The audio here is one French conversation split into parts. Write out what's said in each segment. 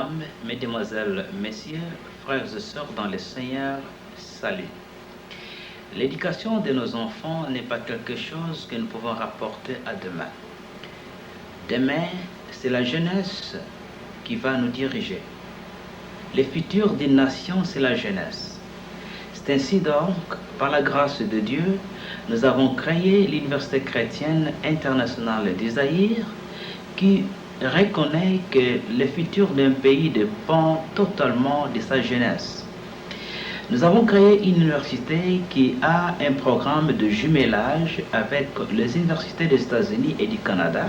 Mesdames, Mesdemoiselles, Messieurs, frères et sœurs dans le Seigneur, salut. L'éducation de nos enfants n'est pas quelque chose que nous pouvons rapporter à demain. Demain, c'est la jeunesse qui va nous diriger. Le futur d'une nation, c'est la jeunesse. C'est ainsi donc, par la grâce de Dieu, nous avons créé l'Université chrétienne internationale du Zaïre qui reconnaît que le futur d'un pays dépend totalement de sa jeunesse. Nous avons créé une université qui a un programme de jumelage avec les universités des États-Unis et du Canada,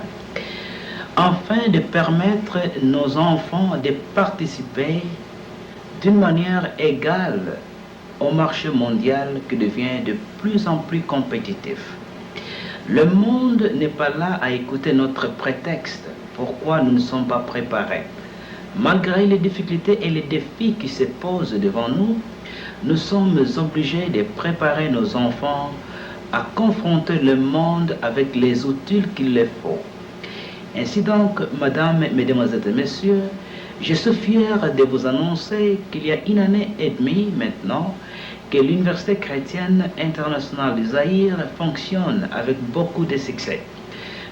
afin de permettre à nos enfants de participer d'une manière égale au marché mondial qui devient de plus en plus compétitif. Le monde n'est pas là à écouter notre prétexte. Pourquoi nous ne sommes pas préparés? Malgré les difficultés et les défis qui se posent devant nous, nous sommes obligés de préparer nos enfants à confronter le monde avec les outils qu'il leur faut. Ainsi donc, Mesdames, Mesdemoiselles et Messieurs, je suis fier de vous annoncer qu'il y a une année et demie maintenant que l'Université chrétienne internationale du Zaïre fonctionne avec beaucoup de succès.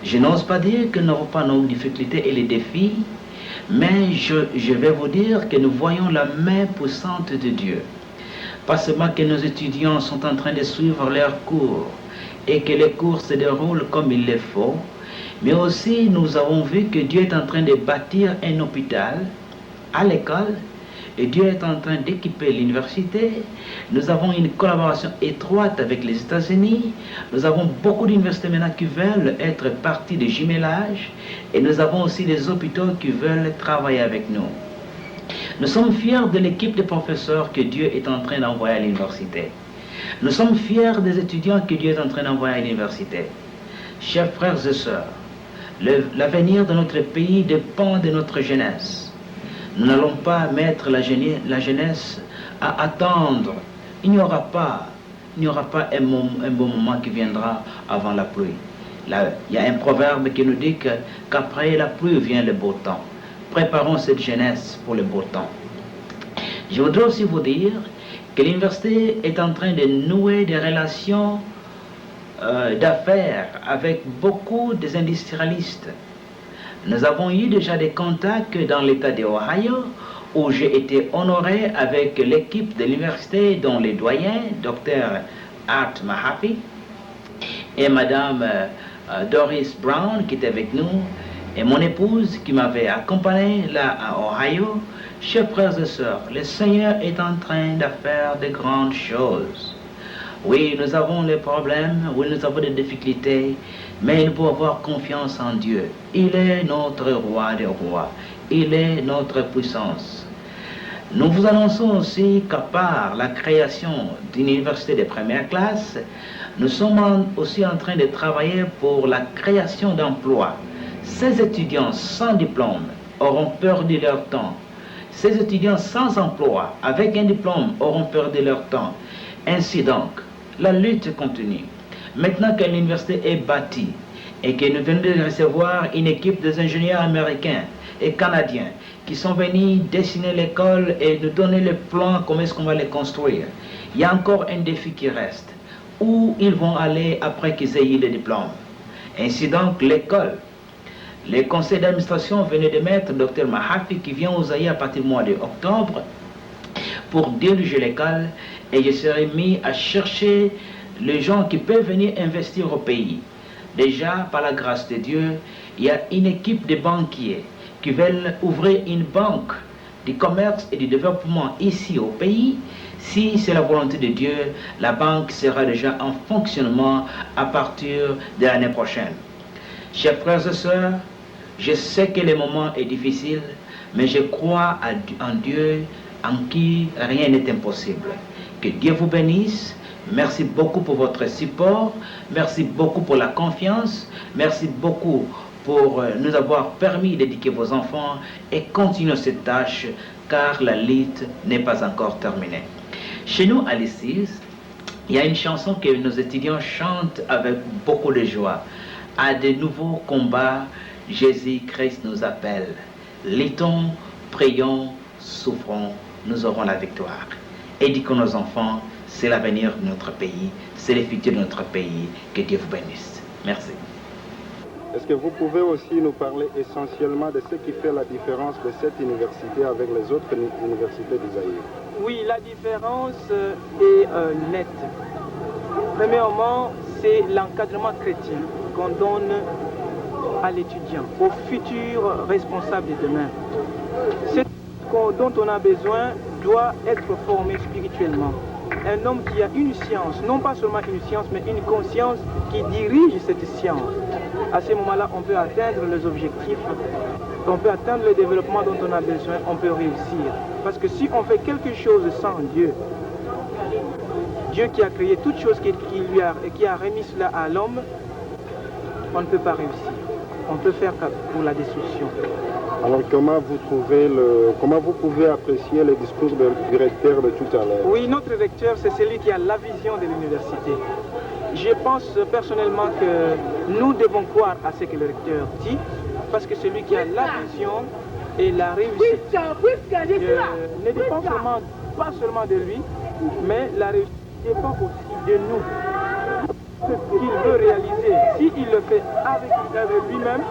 Je n'ose pas dire que nous n'avons pas nos difficultés et les défis, mais je vais vous dire que nous voyons la main puissante de Dieu. Pas seulement que nos étudiants sont en train de suivre leurs cours et que les cours se déroulent comme il le faut, mais aussi nous avons vu que Dieu est en train de bâtir un hôpital à l'école et Dieu est en train d'équiper l'université. Nous avons une collaboration étroite avec les États-Unis. Nous avons beaucoup d'universités maintenant qui veulent être partie de jumelage et nous avons aussi des hôpitaux qui veulent travailler avec nous. Nous sommes fiers de l'équipe de professeurs que Dieu est en train d'envoyer à l'université. Nous sommes fiers des étudiants que Dieu est en train d'envoyer à l'université. Chers frères et sœurs, l'avenir de notre pays dépend de notre jeunesse. Nous n'allons pas mettre la jeunesse à attendre. Il n'y aura pas un bon moment qui viendra avant la pluie. Là, il y a un proverbe qui nous dit qu'après la pluie vient le beau temps. Préparons cette jeunesse pour le beau temps. Je voudrais aussi vous dire que l'université est en train de nouer des relations d'affaires avec beaucoup des industrialistes. Nous avons eu déjà des contacts dans l'État de Ohio, où j'ai été honoré avec l'équipe de l'université dont les doyens, Dr. Art Mahaffey et Madame Doris Brown qui était avec nous, et mon épouse qui m'avait accompagné là à Ohio. Chers frères et sœurs, le Seigneur est en train de faire de grandes choses. Oui, nous avons des problèmes, oui, nous avons des difficultés, mais nous pouvons avoir confiance en Dieu. Il est notre roi des rois. Il est notre puissance. Nous vous annonçons aussi qu'à part la création d'une université de première classe, nous sommes aussi en train de travailler pour la création d'emplois. Ces étudiants sans diplôme auront perdu leur temps. Ces étudiants sans emploi, avec un diplôme, auront perdu leur temps. Ainsi donc, la lutte continue. Maintenant que l'université est bâtie et que nous venons de recevoir une équipe des ingénieurs américains et canadiens qui sont venus dessiner l'école et nous donner le plan, comment est-ce qu'on va les construire, il y a encore un défi qui reste. Où ils vont aller après qu'ils aient eu le diplôme? Ainsi donc, l'école. Le conseil d'administration venait de mettre Dr. Mahaffey qui vient aux Zaïre à partir du mois d'octobre pour diriger l'école et je serai mis à chercher les gens qui peuvent venir investir au pays. Déjà, par la grâce de Dieu, il y a une équipe de banquiers qui veulent ouvrir une banque du commerce et du développement ici au pays. Si c'est la volonté de Dieu, la banque sera déjà en fonctionnement à partir de l'année prochaine. Chers frères et sœurs, je sais que le moment est difficile, mais je crois en Dieu, en qui rien n'est impossible. Que Dieu vous bénisse. Merci beaucoup pour votre support. Merci beaucoup pour la confiance. Merci beaucoup pour nous avoir permis d'éduquer vos enfants et continuer cette tâche car la lutte n'est pas encore terminée. Chez nous à l'ICIS, il y a une chanson que nos étudiants chantent avec beaucoup de joie. À de nouveaux combats, Jésus-Christ nous appelle. Luttons Prions, souffrons, nous aurons la victoire. Éduquons nos enfants, c'est l'avenir de notre pays, c'est le futur de notre pays. Que Dieu vous bénisse. Merci. Est-ce que vous pouvez aussi nous parler essentiellement de ce qui fait la différence de cette université avec les autres universités du Zaïre? Oui, la différence est nette. Premièrement, c'est l'encadrement chrétien qu'on donne à l'étudiant, au futur responsable de demain. Ce dont on a besoin doit être formé spirituellement. Un homme qui a une science, non pas seulement une science, mais une conscience qui dirige cette science. À ce moment-là, on peut atteindre les objectifs, on peut atteindre le développement dont on a besoin, on peut réussir. Parce que si on fait quelque chose sans Dieu, Dieu qui a créé toute chose qui a remis cela à l'homme, on ne peut pas réussir. On peut faire pour la destruction. Alors comment vous pouvez apprécier le discours du recteur de tout à l'heure? Oui, notre recteur, c'est celui qui a la vision de l'université. Je pense personnellement que nous devons croire à ce que le recteur dit, parce que celui qui a la vision et la réussite ne dépend pas seulement de lui, mais la réussite dépend aussi de nous. Ce qu'il veut réaliser, s'il le fait avec lui-même,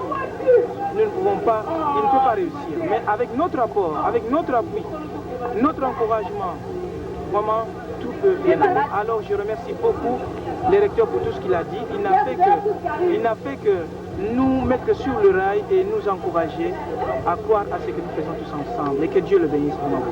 nous ne pouvons pas, il ne peut pas réussir. Mais avec notre apport, avec notre appui, notre encouragement, vraiment, tout peut bien aller. Alors je remercie beaucoup le recteur pour tout ce qu'il a dit. Il n'a fait que nous mettre sur le rail et nous encourager à croire à ce que nous faisons tous ensemble. Et que Dieu le bénisse vraiment.